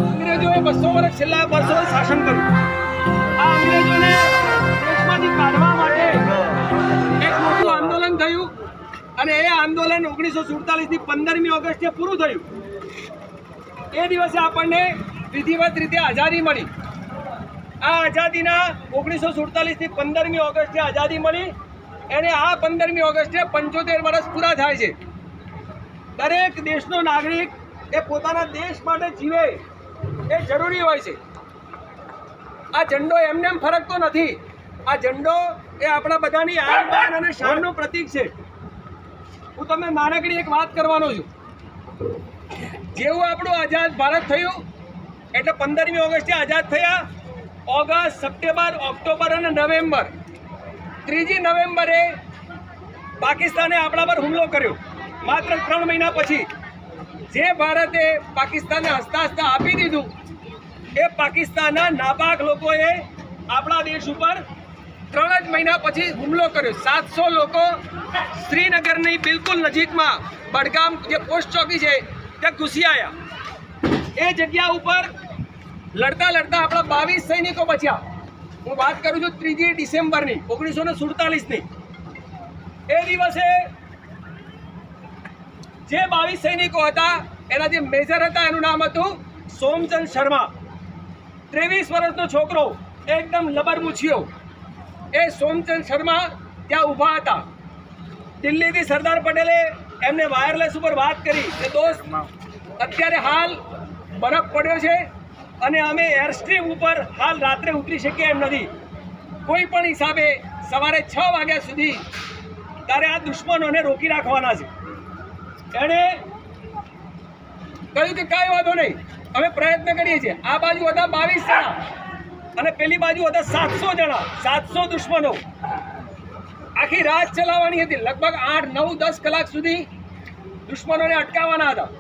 અંગ્રેજોએ 200 વર્ષ છેલ્લા વર્ષો શાસન કર્યું. આ અંગ્રેજોને દેશમાંથી કાઢવા માટે એક મોટું આંદોલન થયું અને એ આંદોલન 1947 ની 15મી ઓગસ્ટે પૂરું થયું. એ દિવસે આપણને વિધિવત રીતે આઝાદી મળી. આ આઝાદીના 1947 ની 15મી ઓગસ્ટે આઝાદી મળી એને આ 15મી ઓગસ્ટે 75 વર્ષ પૂરા થાય છે. દરેક દેશનો નાગરિક એ પોતાના દેશ માટે જીવે એ જરૂરી હોય છે. આ ઝંડો એમને એમ ફરકતો નથી. આ ઝંડો એ આપણા બધાની આન બાન અને શાનનું પ્રતીક છે. હું તમને નાનકડી એક વાત કરવાનો છું. જેવું આપણું આઝાદ ભારત થયું એટલે 15મી ઓગસ્ટે આઝાદ થયા. ઓગસ્ટ, સપ્ટેમ્બર, ઓક્ટોબર અને નવેમ્બર, 3જી નવેમ્બરે પાકિસ્તાને આપણા પર હુમલો કર્યો. માત્ર 3 મહિના પછી જે ભારતે પાકિસ્તાનને હસતા હસતા આપી દીધું એ પાકિસ્તાનના નાપાક લોકોએ આપણા દેશ ઉપર 3 જ મહિના પછી હુમલો કર્યો. 700 લોકો શ્રીનગરની બિલકુલ નજીકમાં બડગામ જે પોસ્ટ ચોકી છે ત્યાં ઘૂસી આવ્યા. એ જગ્યા ઉપર લડતા લડતા આપણા 22 સૈનિકો બચ્યા. હું વાત કરું છું 3જી ડિસેમ્બરની 1947ની. એ દિવસે જે 22 સૈનિકો હતા એના જે મેજર હતા એનું નામ હતું સોમચંદ શર્મા. 23 વર્ષનો છોકરો, એકદમ લબરમૂછિયો. એ સોમચંદ શર્મા ત્યાં ઊભા હતા. દિલ્હીથી સરદાર પટેલે એમને વાયરલેસ ઉપર વાત કરી કે દોસ્ત અત્યારે હાલ બરફ પડ્યો છે અને અમે એરસ્ટ્રીમ ઉપર હાલ રાત્રે ઉતરી શકીએ એમ નથી. કોઈ પણ હિસાબે સવારે 6 વાગ્યા સુધી તારે આ દુશ્મનોને રોકી રાખવાના છે. એણે કહ્યું કે કાંઈ વાંધો નહીં, અમે પ્રયત્ન કરીએ છીએ. આ બાજુ હતા 22 જણા અને પેલી બાજુ હતા 700 જણા, 700 દુશ્મનો. આખી રાત ચલાવવાની હતી. લગભગ 8, 9, 10 કલાક સુધી દુશ્મનોને અટકાવવાના હતા.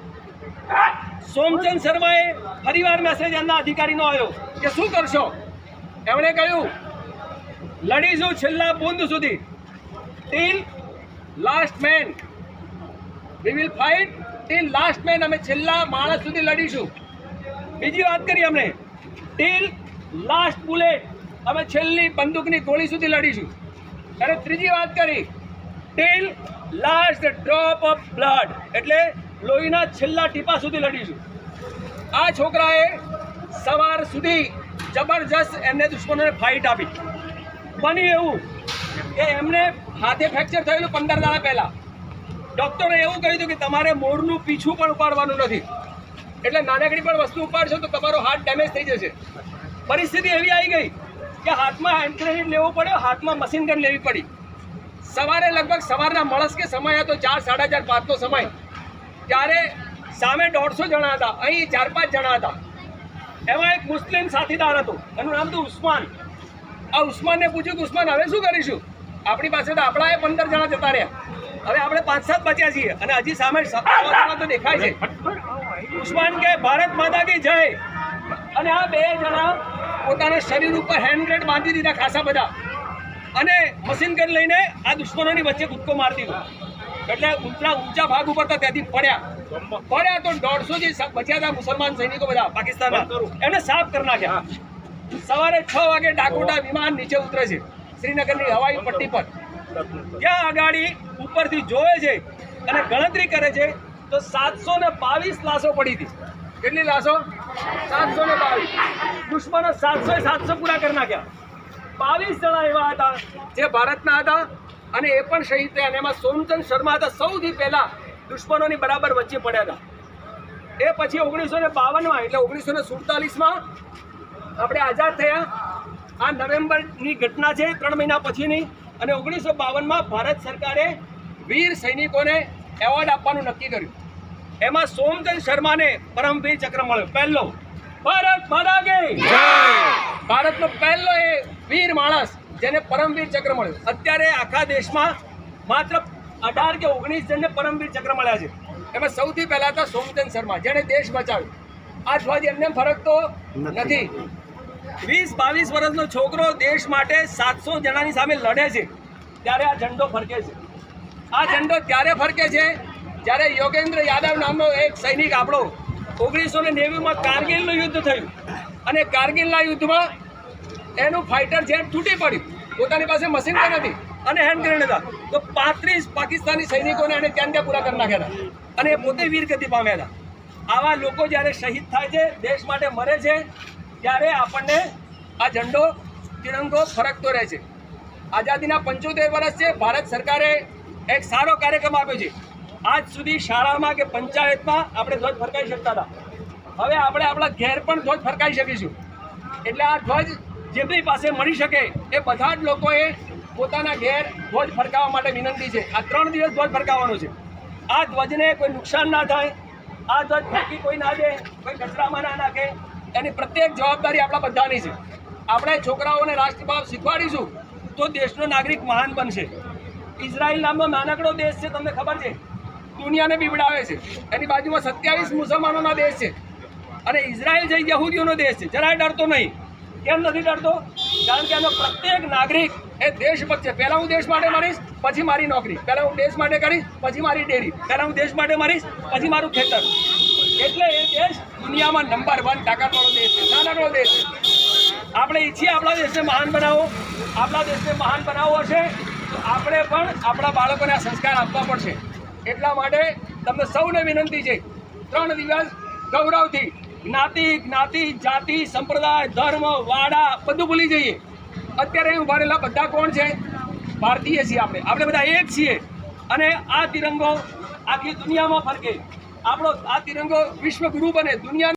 સોમચંદ શર્માએ ફરીવાર મેસેજ એમના અધિકારીનો આવ્યો કે શું કરશો? એમણે કહ્યું લડીશું છેલ્લા બુંદ સુધી, till last man, we will fight till last man. અમે છેલ્લા માણસ સુધી લડીશું. બીજી વાત કરી અમને ટીલ લાસ્ટ બુલેટ, અમે છેલ્લી બંદૂકની ગોળી સુધી લડીશું. અને ત્રીજી વાત કરી till last drop of blood, એટલે લોહીના છેલ્લા ટીપા સુધી લડીશું. આ છોકરાએ સવાર સુધી જબરજસ્ત એમને દુશ્મનોને ફાઇટ આપી. બન્યું એવું કે એમને હાથે ફ્રેક્ચર થયેલું 15 દાડા પહેલાં. ડૉક્ટરે એવું કહ્યું હતું કે તમારે મોરનું પીછું પણ ઉપાડવાનું નથી, એટલે નાનકડી પણ વસ્તુ ઉપાડશો તો તમારો હાથ ડેમેજ થઈ જશે. પરિસ્થિતિ એવી આવી ગઈ કે હાથમાં હેન્ડ ગ્રેનેડ લેવો પડ્યો, હાથમાં મશીન ગન લેવી પડી. સવારે લગભગ સવારના મળસ કે સમય હતો 4, 4:30, 5નો સમય. ત્યારે સામે 150 જણા હતા, અહીં 4-5 જણા હતા. એમાં એક મુસ્લિમ સાથીદાર હતો, એનું નામ હતું ઉસ્માન. આ ઉસ્માનને પૂછ્યું કે ઉસ્માન હવે શું કરીશું? આપણી પાસે તો આપણા 15 જણા જતા રહ્યા, હવે આપણે 5-7 બચ્યા છીએ અને હજી સામે 100 જણા તો દેખાય છે. ઉસ્માન કે ભારત માતા કી જય. અને આ 2 જણા પોતાના શરીર ઉપર હેન્ડ ગ્રેનેડ બાંધી દીધા ખાસા બધા અને મશીન ગન લઈને આ દુશ્મનોની વચ્ચે કૂદકો મારી દીધો. એટલે ઊંચા ભાગ ઉપર તો ત્યાંથી પડ્યા તો 150 જે બચ્યા હતા મુસલમાન સૈનિકો બધા પાકિસ્તાનના, એમને સાફ કરી નાખ્યા. સવારે 6 વાગે ડાકોટા વિમાન નીચે ઉતરે છે શ્રીનગરની હવાઈ પટ્ટી પર. ત્યાં આગાડી ઉપરથી જોવે છે અને ગણતરી કરે છે તો 722 લાશો પડી હતી. કેટલી લાશો? 722. દુશ્મનો 700 પૂરા કરી નાખ્યા. 22 જણા એવા હતા જે ભારતના હતા અને એ પણ શહીદ થયા. અને એમાં સોમચંદ શર્મા હતા સૌથી પહેલા દુશ્મનોની બરાબર વચ્ચે પડ્યા હતા. એ પછી 1952માં એટલે 1947માં આપણે આઝાદ થયા. આ નવેમ્બરની ઘટના છે 3 મહિના પછીની. અને 1952માં ભારત સરકારે વીર સૈનિકોને એવોર્ડ આપવાનું નક્કી કર્યું. એમાં સોમચંદ શર્માને પરમવીર ચક્ર મળ્યો. પહેલો ભારત માતા કી જય. ભારતનો પહેલો એ વીર માણસ જેને પરમવીર ચક્ર મળ્યો. અત્યારે આખા દેશમાં માત્ર 18 કે 19 જણને પરમવીર ચક્ર મળ્યા છે. એમાં સૌથી પહેલા હતા સોમચંદ શર્મા, જેણે દેશ બચાવ્યો. આ છવાથી એમને ફરક તો નથી. 20-22 વર્ષનો છોકરો દેશ માટે 700 જણાની સામે લડે છે ત્યારે આ ઝંડો ફરકે છે. આ ઝંડો ત્યારે ફરકે છે જ્યારે યોગેન્દ્ર યાદવ નામનો એક સૈનિક આપણો 1990માં કારગિલનું યુદ્ધ થયું અને કારગિલના યુદ્ધમાં એનું ફાઇટર જેટ તૂટી પડ્યું, પોતાની પાસે મશીન ગન હતી અને હેન્ડ ગ્રેનેડ હતા, તો 35 પાકિસ્તાની સૈનિકોને એને ત્યાં પૂરા કરી નાખ્યા હતા અને એ પોતે વીરગતિ પામ્યા હતા. આવા લોકો જ્યારે શહીદ થાય છે, દેશ માટે મરે છે, ત્યારે આપણને આ ઝંડો તિરંગો ફરકતો રહે છે. આઝાદીના 75 વર્ષ છે. ભારત સરકારે એક સારો કાર્યક્રમ આપ્યો છે. આજ સુધી શાળામાં કે પંચાયતમાં આપણે ધ્વજ ફરકાવી શકતા હતા, હવે આપણે આપણા ઘેર પણ ધ્વજ ફરકાવી શકીશું. એટલે આ ધ્વજ જેમની પાસે મળી શકે એ બધા જ લોકોએ પોતાના ઘેર ધ્વજ ફરકાવવા માટે વિનંતી છે. આ 3 દિવસ ધ્વજ ફરકાવવાનો છે. આ ધ્વજને કોઈ નુકસાન ના થાય, આ ધ્વજ ફેંકી કોઈ ના દે, કોઈ કચરામાં ના નાખે, એની પ્રત્યેક જવાબદારી આપણા બધાની છે. આપણે છોકરાઓને રાષ્ટ્રભાવ શીખવાડીશું તો દેશનો નાગરિક મહાન બનશે. ઇઝરાયલ નામનો નાનકડો દેશ છે, તમને ખબર છે, દુનિયાને બીવડાવે છે. એની બાજુમાં 27 મુસલમાનોના દેશ છે અને ઇઝરાયલ જે યહૂદીઓનો દેશ છે. જરાય ડરતો નહીં. કેમ નથી ડરતો? કારણ કે એનો પ્રત્યેક નાગરિક એ દેશભક્ત છે. પહેલાં હું દેશ માટે મરીશ, પછી મારી નોકરી. પહેલાં હું દેશ માટે કરીશ, પછી મારી ડેરી. પહેલાં હું દેશ માટે મરીશ, પછી મારું ખેતર. એટલે એ દેશ દુનિયામાં નંબર 1 તાકાતવાળો દેશ છે, નાનકડો દેશ છે. આપણે ઈચ્છીએ આપણા દેશને મહાન બનાવો, આપણા દેશને મહાન બનાવવો હશે તો આપણે પણ આપણા બાળકોને આ સંસ્કાર આપવા પડશે. એટલા માટે તમને સૌને વિનંતી છે, 3 દિવસ ગૌરવથી જ્ઞાતિ, જાતિ, સંપ્રદાય, ધર્મ, વાડા બધું ભૂલી જઈએ. અત્યારે ઉભા રહેલા બધા કોણ છે? ભારતીય છીએ. આપણે બધા એક છીએ અને આ તિરંગો આખી દુનિયામાં ફરકે. આપણો આ તિરંગો વિશ્વગુરુ બને, દુનિયા